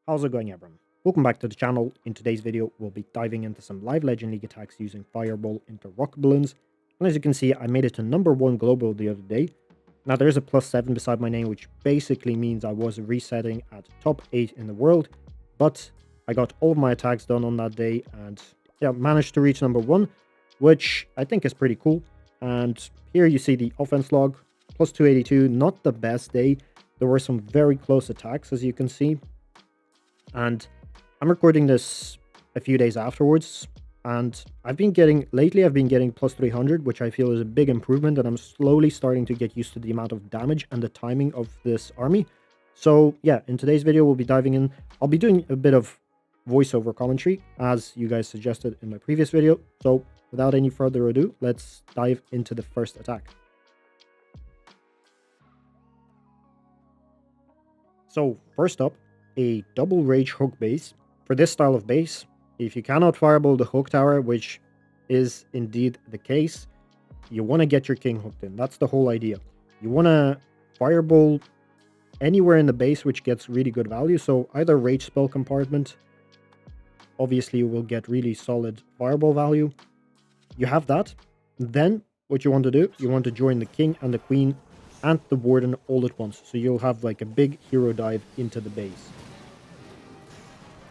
How's it going, everyone? Welcome back to the channel. In today's video, we'll be diving into some live Legend League attacks using Fireball into Rocket Balloons. And as you can see, I made it to #1 global the other day. Now there is a +7 beside my name, which basically means I was resetting at top 8 in the world. But I got all of my attacks done on that day and yeah, managed to reach #1, which I think is pretty cool. And here you see the offense log, +282, not the best day. There were some very close attacks, as you can see. And I'm recording this a few days afterwards, and I've been getting +300, which I feel is a big improvement, and I'm slowly starting to get used to the amount of damage and the timing of this army. So yeah, in today's video, we'll be diving in. I'll be doing a bit of voiceover commentary, as you guys suggested in my previous video. So without any further ado, let's dive into the first attack. So first up, a double rage hook base. For this style of base, if you cannot fireball the hook tower, which is indeed the case, you want to get your king hooked in. That's the whole idea. You want to fireball anywhere in the base, which gets really good value. So either rage spell compartment, obviously you will get really solid fireball value. You have that. Then what you want to do, you want to join the king and the queen and the warden all at once. So you'll have like a big hero dive into the base.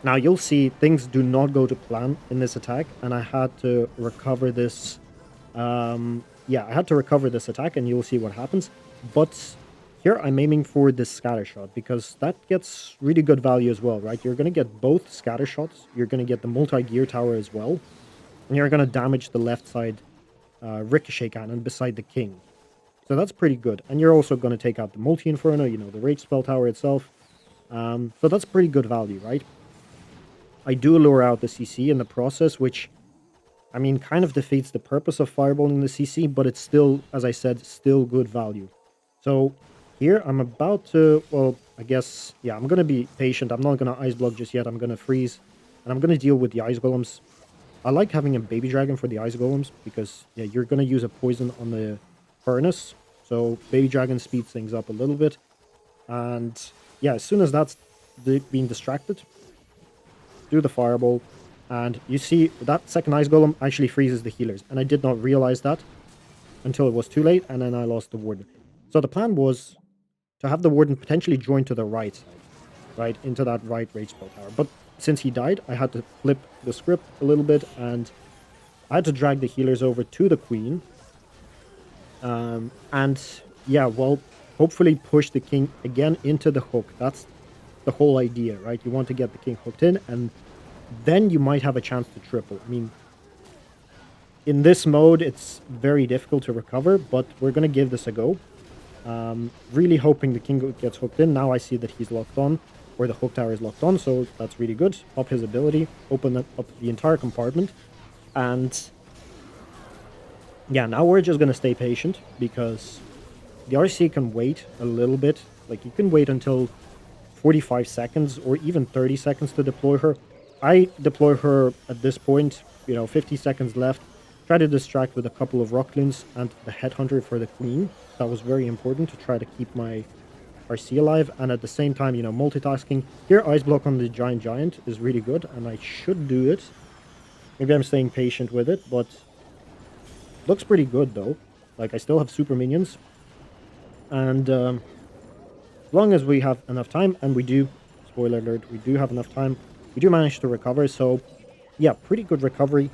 Now you'll see things do not go to plan in this attack, and I had to recover this. Yeah, I had to recover this attack, and you'll see what happens. But here I'm aiming for this scatter shot because that gets really good value as well, right? You're going to get both scatter shots. You're going to get the multi-gear tower as well, and you're going to damage the left side ricochet cannon beside the king. So that's pretty good. And you're also going to take out the multi-inferno, you know, the rage spell tower itself. So that's pretty good value, right? I do lure out the CC in the process, which, I mean, kind of defeats the purpose of fireballing the CC, but it's still, as I said, still good value. So here I'm about to, well, I guess, yeah, I'm going to be patient. I'm not going to ice block just yet. I'm going to freeze, and I'm going to deal with the ice golems. I like having a baby dragon for the ice golems because, yeah, you're going to use a poison on the furnace. So baby dragon speeds things up a little bit. And yeah, as soon as that's being distracted, do the fireball, and you see that second ice golem actually freezes the healers, and I did not realize that until it was too late, and then I lost the warden. So the plan was to have the warden potentially join to the right side, right into that right rage spell tower, but since he died, I had to flip the script a little bit, and I had to drag the healers over to the queen, and yeah, well, hopefully push the king again into the hook. That's the whole idea, right? You want to get the king hooked in, and then you might have a chance to triple. I mean, in this mode, it's very difficult to recover, but we're going to give this a go. Really hoping the king gets hooked in. Now I see that he's locked on, or the hook tower is locked on, so that's really good. Up his ability, open up the entire compartment, and yeah, now we're just going to stay patient, because the RC can wait a little bit. Like, you can wait until 45 seconds or even 30 seconds to deploy her. I deploy her at this point, 50 seconds left. Try to distract with a couple of Rocketloons and the Headhunter for the Queen. That was very important to try to keep my RC alive. And at the same time, multitasking. Here, Ice Block on the Giant is really good, and I should do it. Maybe I'm staying patient with it, but looks pretty good, though. Like, I still have super minions. And as long as we have enough time, and we do, spoiler alert, we do have enough time, we do manage to recover. So yeah, pretty good recovery.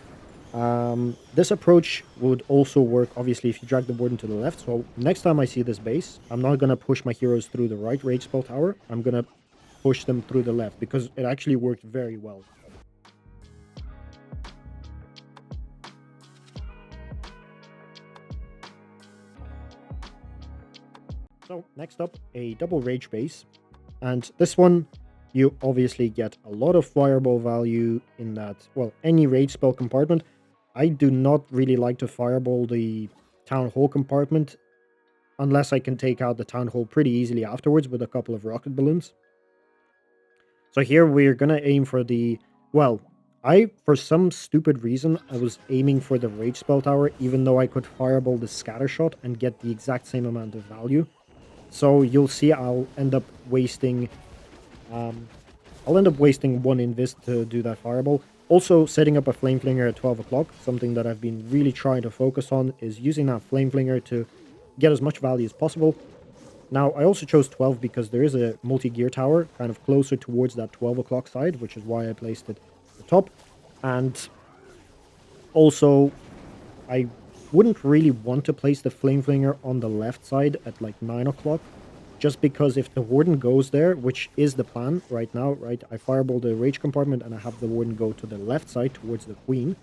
This approach would also work, obviously, if you drag the warden to the left. So next time I see this base, I'm not going to push my heroes through the right rage spell tower. I'm going to push them through the left, because it actually worked very well. So next up, a double rage base. And this one, you obviously get a lot of fireball value in that, well, any rage spell compartment. I do not really like to fireball the town hall compartment unless I can take out the town hall pretty easily afterwards with a couple of rocket balloons. So here we're going to aim for the, well, for some stupid reason, I was aiming for the rage spell tower, even though I could fireball the scatter shot and get the exact same amount of value. So you'll see I'll end up wasting I'll end up wasting one invis to do that fireball. Also, setting up a flame flinger at 12 o'clock, something that I've been really trying to focus on, is using that flame flinger to get as much value as possible. Now, I also chose 12 because there is a multi-gear tower kind of closer towards that 12 o'clock side, which is why I placed it at the top. And also, I wouldn't really want to place the flame flinger on the left side at like 9 o'clock, just because if the warden goes there, which is the plan right now, right? I fireball the rage compartment and I have the warden go to the left side towards the queen.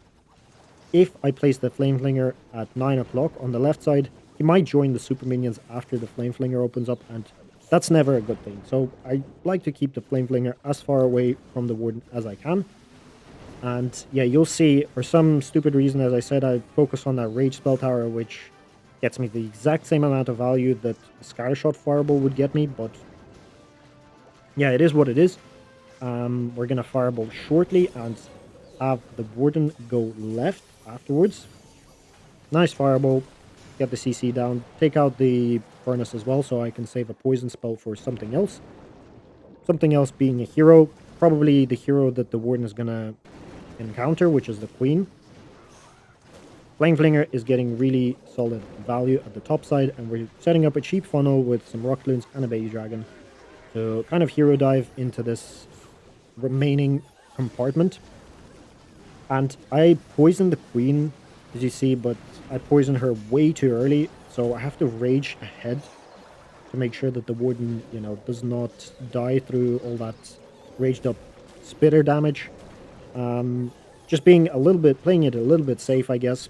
If I place the flame flinger at 9 o'clock on the left side, he might join the super minions after the flame flinger opens up, and that's never a good thing. So I like to keep the flame flinger as far away from the warden as I can. And yeah, you'll see, for some stupid reason, as I said, I focus on that rage spell tower, which gets me the exact same amount of value that a scattershot fireball would get me, but yeah, it is what it is. We're gonna fireball shortly and have the warden go left afterwards. Nice fireball. Get the CC down. Take out the furnace as well so I can save a poison spell for something else. Something else being a hero. Probably the hero that the warden is gonna encounter, which is the queen. Flame Flinger is getting really solid value at the top side, and we're setting up a cheap funnel with some Rocketloons and a baby dragon to kind of hero dive into this remaining compartment. And I poisoned the queen, as you see, but I poisoned her way too early, so I have to rage ahead to make sure that the warden, does not die through all that raged up spitter damage. Just being a little bit, playing it a little bit safe, I guess.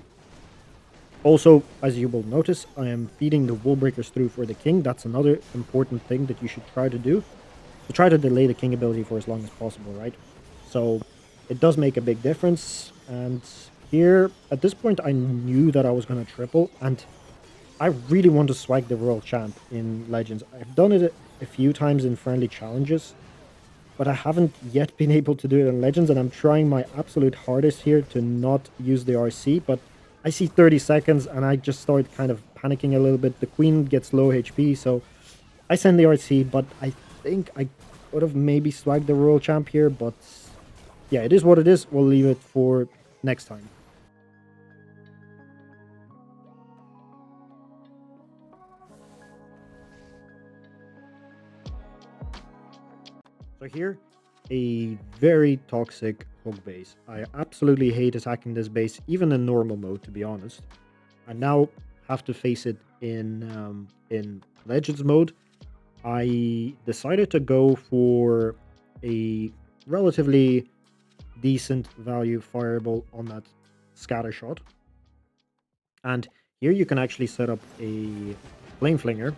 Also, as you will notice, I am feeding the wall breakers through for the king. That's another important thing that you should try to do. To try to delay the king ability for as long as possible, right? So it does make a big difference. And here, at this point, I knew that I was going to triple, and I really want to swag the Royal Champ in Legends. I've done it a few times in friendly challenges, but I haven't yet been able to do it in Legends, and I'm trying my absolute hardest here to not use the RC, but I see 30 seconds, and I just start kind of panicking a little bit. The Queen gets low HP, so I send the RC, but I think I could have maybe swagged the Royal Champ here, but yeah, it is what it is. We'll leave it for next time. So here, a very toxic hook base. I absolutely hate attacking this base, even in normal mode, to be honest. I now have to face it in Legends mode. I decided to go for a relatively decent value fireball on that scatter shot. And here you can actually set up a flame flinger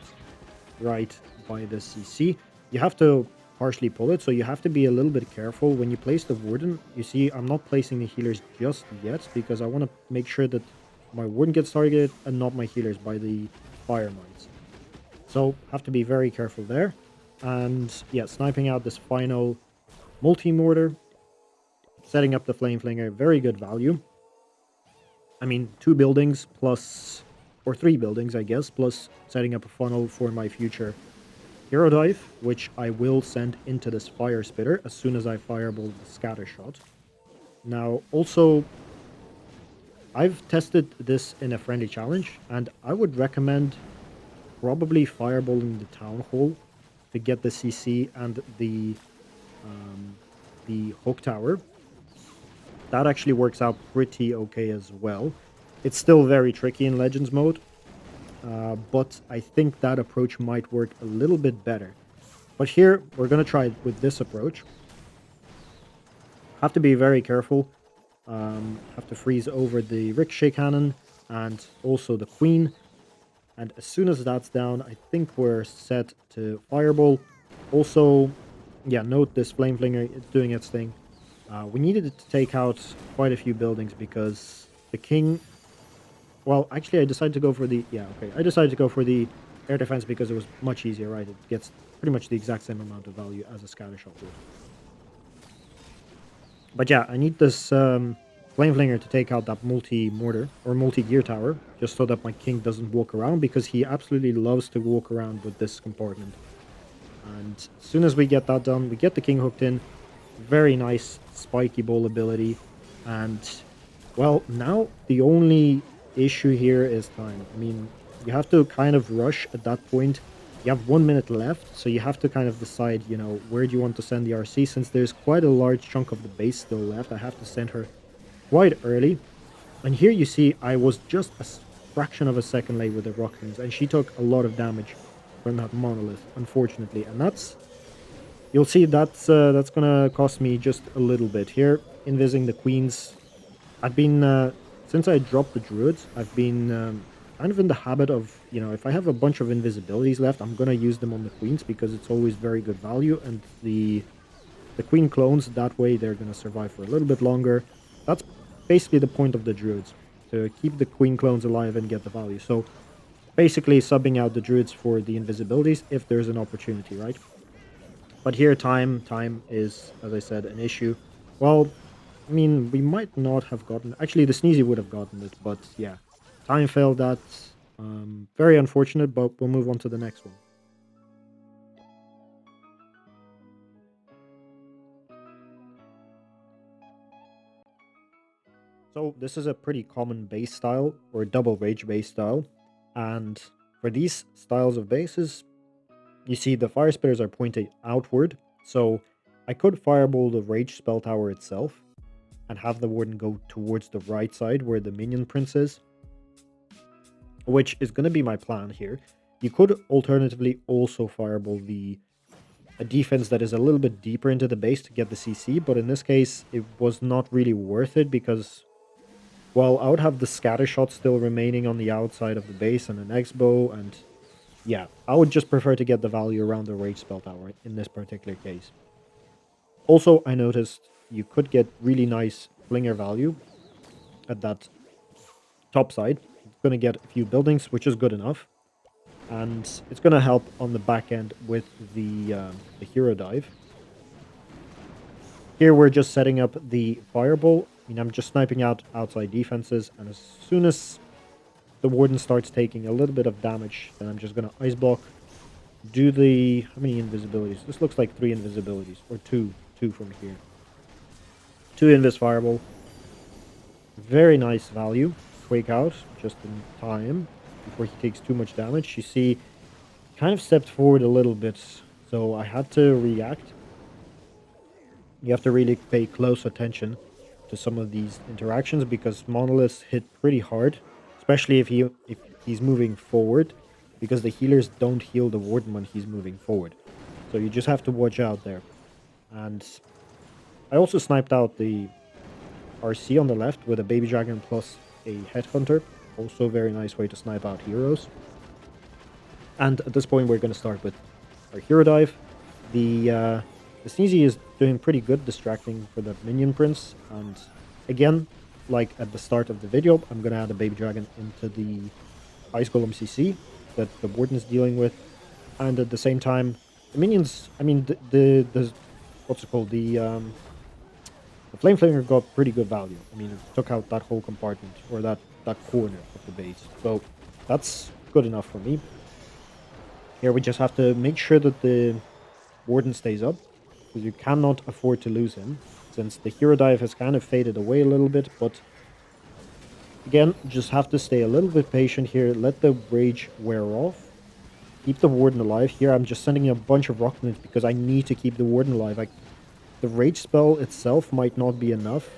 right by the CC. You have to partially pull it, so you have to be a little bit careful when you place the warden. You see, I'm not placing the healers just yet because I want to make sure that my warden gets targeted and not my healers by the fire mines. So have to be very careful there. And yeah, sniping out this final multi-mortar, setting up the flame flinger, very good value. I mean, 2 buildings plus, or 3 buildings, I guess, plus setting up a funnel for my future hero dive, which I will send into this fire spitter as soon as I fireball the scatter shot. Now, also, I've tested this in a friendly challenge, and I would recommend probably fireballing the town hall to get the CC and the hook tower. That actually works out pretty okay as well. It's still very tricky in Legends mode, but I think that approach might work a little bit better. But here, we're going to try it with this approach. Have to be very careful. Have to freeze over the ricochet cannon and also the queen. And as soon as that's down, I think we're set to fireball. Also, yeah, note this flame flinger, it's doing its thing. We needed it to take out quite a few buildings because the king... Well, actually, I decided to go for the... Yeah, okay. I decided to go for the air defense because it was much easier, right? It gets pretty much the exact same amount of value as a scatter shot would. But yeah, I need this flame flinger to take out that multi-mortar or multi-gear tower, just so that my king doesn't walk around, because he absolutely loves to walk around with this compartment. And as soon as we get that done, we get the king hooked in. Very nice spiky ball ability. And, well, now the only issue here is time. I mean, you have to kind of rush at that point. You have 1 minute left, so you have to kind of decide, where do you want to send the RC? Since there's quite a large chunk of the base still left, I have to send her quite early. And here you see I was just fraction of a second late with the Rocketloons, and she took a lot of damage from that monolith, unfortunately. And you'll see that's gonna cost me just a little bit here. Invising the queens, I've been since I dropped the druids, I've been kind of in the habit of, if I have a bunch of invisibilities left, I'm gonna use them on the queens because it's always very good value, and the queen clones, that way they're gonna survive for a little bit longer. That's basically the point of the druids, to keep the queen clones alive and get the value. So basically subbing out the druids for the invisibilities if there's an opportunity, right? But here, time is, as I said, an issue. Well, I mean, we might not have gotten. Actually, the Sneezy would have gotten it, but yeah, time failed. That's very unfortunate. But we'll move on to the next one. So this is a pretty common base style, or double rage base style, and for these styles of bases, you see the fire spitters are pointed outward. So I could fireball the rage spell tower itself and have the warden go towards the right side where the minion prince is, which is going to be my plan here. You could alternatively also fireball a defense that is a little bit deeper into the base to get the CC, but in this case, it was not really worth it because, well, I would have the scatter shot still remaining on the outside of the base and an X-bow, and yeah, I would just prefer to get the value around the rage spell tower in this particular case. Also, I noticed you could get really nice flinger value at that top side. It's going to get a few buildings, which is good enough. And it's going to help on the back end with the hero dive. Here we're just setting up the fireball. I mean, I'm just sniping out outside defenses, and as soon as the warden starts taking a little bit of damage, then I'm just going to ice block. Do the... How many invisibilities? This looks like 3 invisibilities, or two from here. 2 invis fireball. Very nice value. Quake out just in time before he takes too much damage. You see, kind of stepped forward a little bit, so I had to react. You have to really pay close attention to some of these interactions because monoliths hit pretty hard, especially if he's moving forward, because the healers don't heal the warden when he's moving forward. So you just have to watch out there. And I also sniped out the RC on the left with a baby dragon plus a headhunter. Also a very nice way to snipe out heroes. And at this point, we're going to start with our hero dive. The Sneezy is doing pretty good distracting for the minion prince. And again, like at the start of the video, I'm going to add a baby dragon into the ice golem CC that the warden is dealing with. And at the same time, the minions, I mean, the what's it called? The flame flinger got pretty good value. I mean, it took out that whole compartment, or that corner of the base. So that's good enough for me. Here we just have to make sure that the warden stays up, because you cannot afford to lose him, since the hero dive has kind of faded away a little bit. But again, just have to stay a little bit patient here. Let the rage wear off. Keep the warden alive. Here I'm just sending a bunch of Rocketloons because I need to keep the warden alive. The rage spell itself might not be enough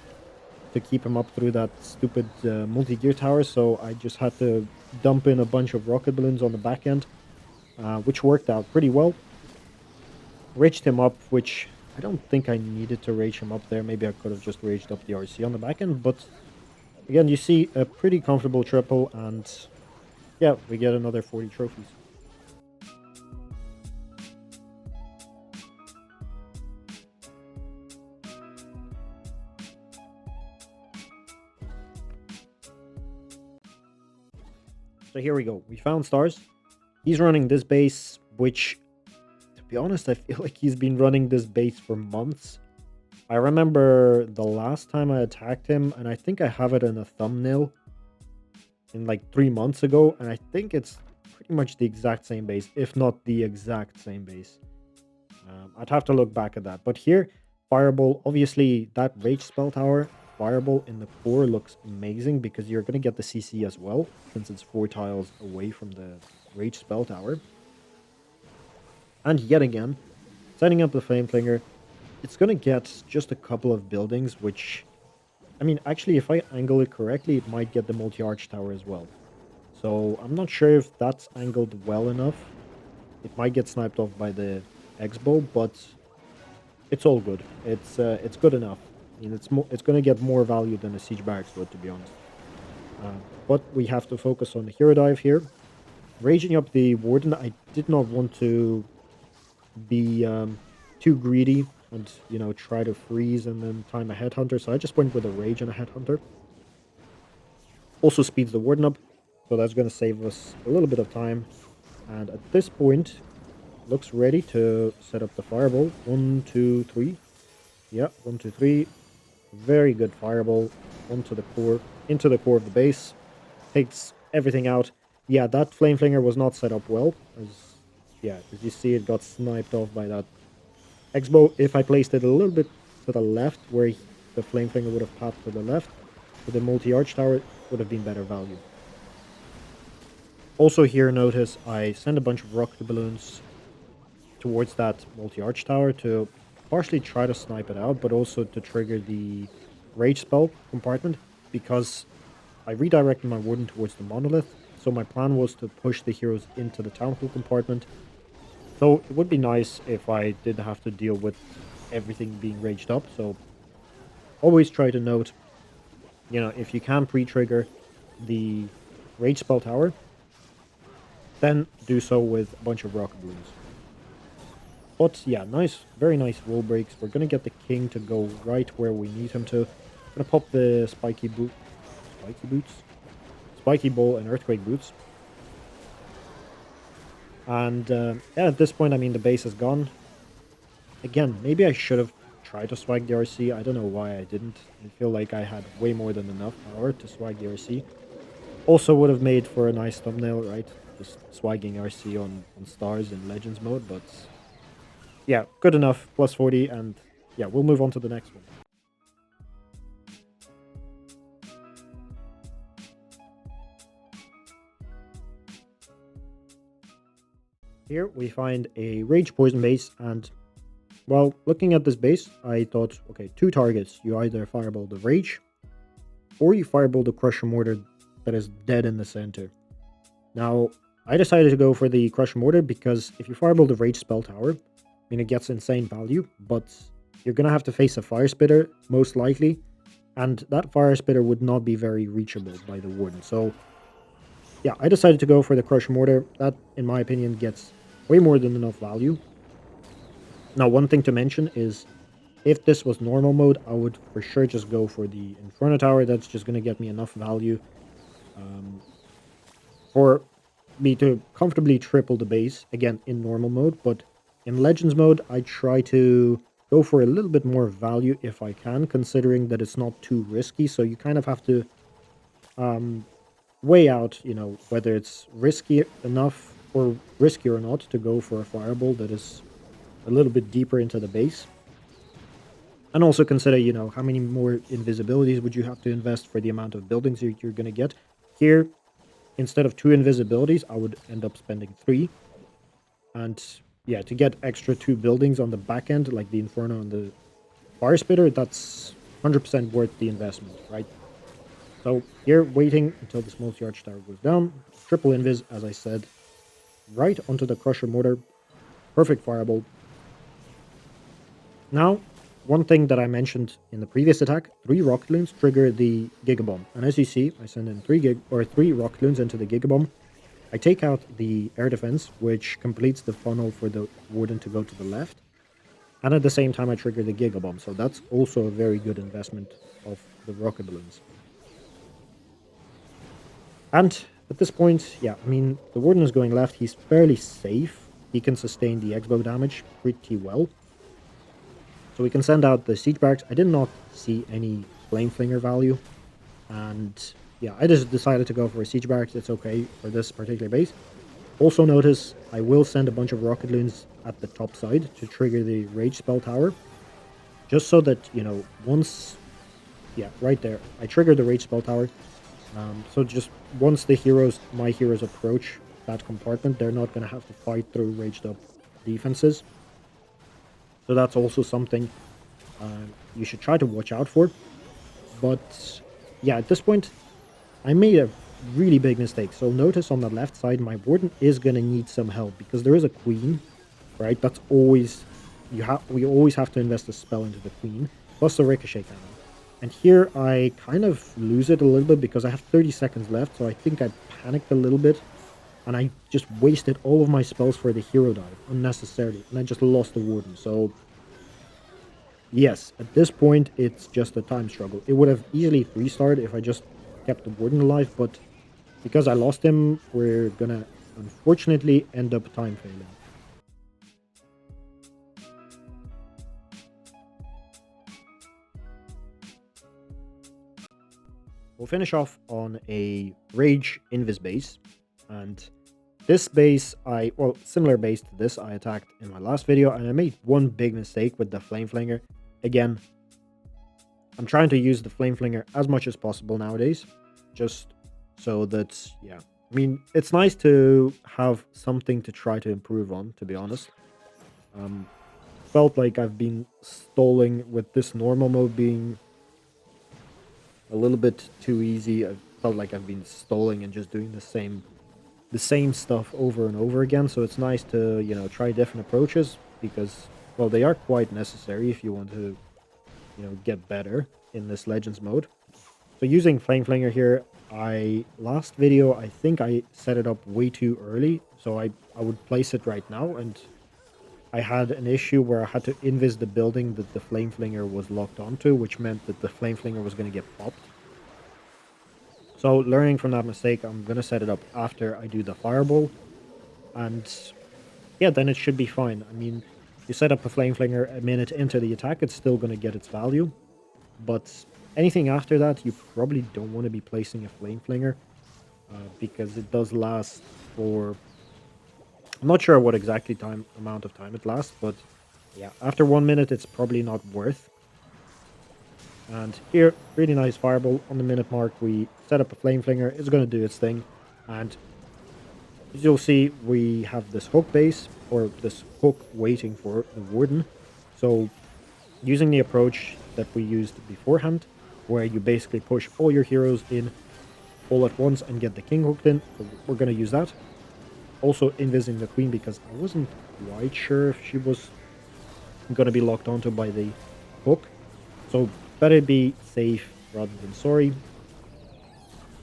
to keep him up through that stupid multi-gear tower, so I just had to dump in a bunch of rocket balloons on the back end, which worked out pretty well. Raged him up, which I don't think I needed to rage him up there. Maybe I could have just raged up the RC on the back end, but again, you see a pretty comfortable triple, and yeah, we get another 40 trophies. So here we go. We found stars. He's running this base, which, to be honest, I feel like he's been running this base for months. I remember the last time I attacked him, and I think I have it in a thumbnail in like 3 months ago, and I think it's pretty much the exact same base, if not the exact same base. I'd have to look back at that. But here, Fireball, obviously that Rage spell tower, Fireball in the core looks amazing because you're going to get the CC as well, since it's 4 tiles away from the Rage spell tower. And yet again, setting up the Flame Flinger, it's going to get just a couple of buildings, which, I mean, actually, if I angle it correctly, it might get the multi-arch tower as well. So I'm not sure if that's angled well enough. It might get sniped off by the X-bow, but it's all good. It's good enough. I mean, it's going to get more value than a siege barracks would, to be honest. But we have to focus on the hero dive here. Raging up the warden, I did not want to be too greedy and try to freeze and then time a headhunter. So I just went with a rage and a headhunter. Also speeds the warden up, so that's going to save us a little bit of time. And at this point, looks ready to set up the fireball. 1, 2, 3. Yeah, 1, 2, 3. Very good fireball onto the core, into the core of the base. Takes everything out. Yeah, that flame flinger was not set up well. As you see, it got sniped off by that X-bow. If I placed it a little bit to the left, where the flame flinger would have popped to the left, with the multi-arch tower, it would have been better value. Also here, notice I send a bunch of rocket balloons towards that multi-arch tower to partially try to snipe it out, but also to trigger the rage spell compartment, because I redirected my warden towards the monolith, so my plan was to push the heroes into the town hall compartment. So it would be nice if I didn't have to deal with everything being raged up, so always try to note, if you can pre-trigger the rage spell tower, then do so with a bunch of rocket balloons. But yeah, nice, very nice wall breaks. We're gonna get the king to go right where we need him to. Gonna pop the spiky boots, spiky ball and earthquake boots. And yeah, at this point, I mean, the base is gone. Again, maybe I should have tried to swag the RC. I don't know why I didn't. I feel like I had way more than enough power to swag the RC. Also would have made for a nice thumbnail, right? Just swagging RC on stars in Legends mode, but yeah, good enough. Plus 40, and yeah, we'll move on to the next one. Here we find a Rage Poison base, and well, looking at this base, I thought, okay, 2 targets. You either fireball the Rage, or you fireball the Crusher Mortar that is dead in the center. Now, I decided to go for the Crusher Mortar because if you fireball the Rage Spell Tower, I mean, it gets insane value, but you're going to have to face a Fire Spitter, most likely, and that Fire Spitter would not be very reachable by the Warden. So, yeah, I decided to go for the Crusher Mortar. That, in my opinion, gets way more than enough value. Now, one thing to mention is, if this was normal mode, I would for sure just go for the Inferno Tower. That's just going to get me enough value for me to comfortably triple the base, again, in normal mode. But in Legends mode, I try to go for a little bit more value if I can, considering that it's not too risky. So you kind of have to weigh out, whether it's risky enough or risky or not to go for a fireball that is a little bit deeper into the base. And also consider, how many more invisibilities would you have to invest for the amount of buildings you're going to get. Here, instead of 2 invisibilities, I would end up spending 3. And yeah, to get extra 2 buildings on the back end, like the Inferno and the Fire Spitter, that's 100% worth the investment, right? So here, waiting until this multi-arch tower goes down. Triple invis, as I said, right onto the Crusher Mortar. Perfect fireball. Now, one thing that I mentioned in the previous attack, 3 Rocketloons trigger the Gigabomb. And as you see, I send in 3 Rocketloons into the Gigabomb. I take out the air defense, which completes the funnel for the Warden to go to the left. And at the same time, I trigger the Gigabomb. So that's also a very good investment of the rocket balloons. And at this point, yeah, I mean, the Warden is going left. He's fairly safe. He can sustain the X-bow damage pretty well. So we can send out the Siege Barracks. I did not see any Flame Flinger value. And yeah, I just decided to go for a Siege Barracks. It's okay for this particular base. Also notice, I will send a bunch of Rocketloons at the top side to trigger the Rage Spell Tower. just so that, you know, once, yeah, right there, I triggered the Rage Spell Tower. So just once my heroes approach that compartment, they're not going to have to fight through raged up defenses. So that's also something you should try to watch out for. But yeah, at this point, I made a really big mistake. So notice on the left side, my warden is going to need some help because there is a queen, right? That's always, we always have to invest a spell into the queen, plus the ricochet cannon. And here I kind of lose it a little bit because I have 30 seconds left, so I think I panicked a little bit, and I just wasted all of my spells for the hero dive unnecessarily, and I just lost the warden. So yes, at this point, it's just a time struggle. It would have easily 3-starred if I just kept the warden alive, but because I lost him, we're gonna unfortunately end up time failing. We'll finish off on a Rage-Invis base, and this base, well, similar base to this, I attacked in my last video, and I made one big mistake with the Flame Flinger. Again, I'm trying to use the Flame Flinger as much as possible nowadays, just so that, yeah. I mean, it's nice to have something to try to improve on, to be honest. Um, Felt like I've been stalling with this normal mode being a little bit too easy. I felt like I've been stalling and just doing the same stuff over and over again. So it's nice to, you know, try different approaches because, well, they are quite necessary if you want to, you know, get better in this Legends mode. So using Flame Flinger here, last video, I think I set it up way too early. So I would place it right now, and I had an issue where I had to invis the building that the Flame Flinger was locked onto, which meant that the Flame Flinger was going to get popped. So learning from that mistake, I'm going to set it up after I do the Fireball. And yeah, then it should be fine. I mean, you set up a Flame Flinger a minute into the attack, it's still going to get its value. But anything after that, you probably don't want to be placing a Flame Flinger because it does last for... I'm not sure what exactly amount of time it lasts, but yeah, after 1 minute, it's probably not worth. And here, really nice Fireball on the minute mark. We set up a Flame Flinger. It's going to do its thing. And as you'll see, we have this hook base, or this hook waiting for the Warden. So using the approach that we used beforehand, where you basically push all your heroes in all at once and get the king hooked in, so we're going to use that. Also invising the queen because I wasn't quite sure if she was going to be locked onto by the hook. So better be safe rather than sorry.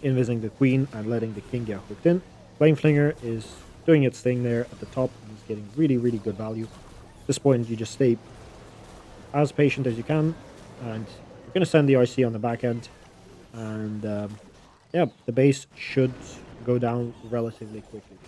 Invising the queen and letting the king get hooked in. Flame Flinger is doing its thing there at the top and is getting really, really good value. At this point, you just stay as patient as you can, and you're going to send the RC on the back end. And yeah, the base should go down relatively quickly.